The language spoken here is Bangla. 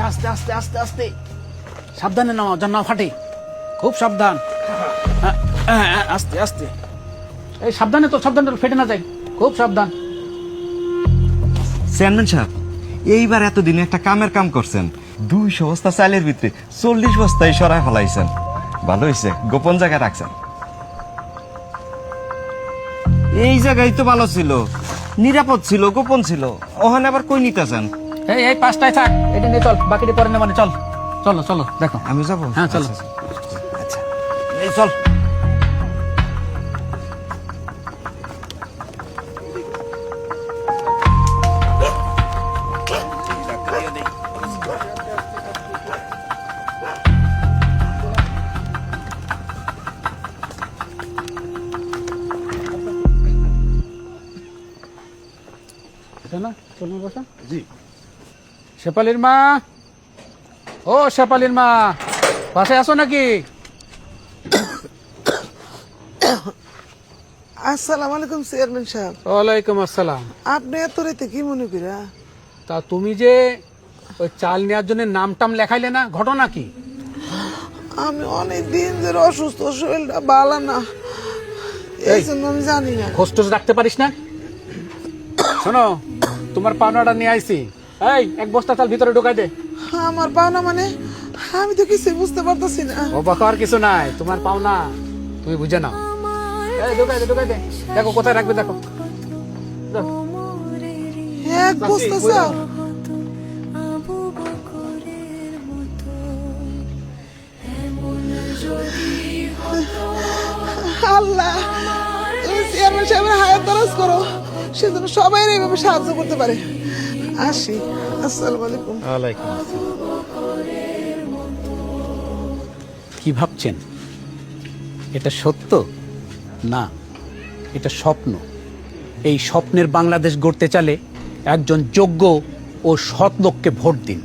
আস্তে আস্তে আস্তে আস্তে, সাবধানে নাও যেন না ফাটে, খুব সাবধান। আস্তে আস্তে, এই সাবধানে তো, সাবধানে ফেটে না যায়, খুব সাবধান। চেয়ারম্যান সাহেব, এইবার এতদিনে একটা কামের কাম করছেন। 200 বস্তা চালের ভিতরে 40 বস্তায় সরায় ফেলাইছেন। ভালো হয়েছে, গোপন জায়গায় রাখছেন। এই জায়গায় তো ভালো ছিল, নিরাপদ ছিল, গোপন ছিল। ওখানে আবার কই নিতেছেন? এই এই পাঁচটায় থাক, এটা নিয়ে চল, বাকিটা পরে নেবানে। চল চলো চলো, দেখো। আমি যাবো? হ্যাঁ চলো। আচ্ছা, এই চল। এটা না, চলুন বসা। জি। শেফালির মা, ও শেফালির মা, বাসায় আসো নাকি? আসসালামু আলাইকুম চেয়ারম্যান সাহেব। ওয়ালাইকুম আসসালাম। আপনি এত রাতে কি মনে করা? তা তুমি যে ওই চাল নেওয়ার জন্য নাম টাম লেখাইলে না, ঘটনা কি? আমি অনেক দিন ধরে অসুস্থ, শরীরটা ভালো না, এই জন্য আমি জানি না। খোঁজ টোজ রাখতে পারিস না? শোনো, তোমার পাওনাটা নিয়ে আইছি। এই এক বস্তা চাল ভিতরে ঢোকাই দে। আমার পাওনা মানে? আমি তো কিছু বুঝতে পারতেছি না। অবাক হওয়ার কিছু নাই, তোমার পাওনা তুমি বুঝে নাও। এই ঢোকাই দে, ঢোকাই দে। দেখো কোথায় রাখবে, দেখো। দাও। এক বস্তা চাল? আল্লাহ, তুমি চেয়ারম্যান সাহেবের হায়াত দরাজ করো, সেজন্য সবাই এইভাবে সাহায্য করতে পারে। আসি, আসসালামু আলাইকুম। ওয়ালাইকুম আসসালাম। কি ভাবছেন এটা সত্য? না, এটা স্বপ্ন। এই স্বপ্নের বাংলাদেশ গড়তে চালে একজন যোগ্য ও সৎ লোককে ভোট দিন।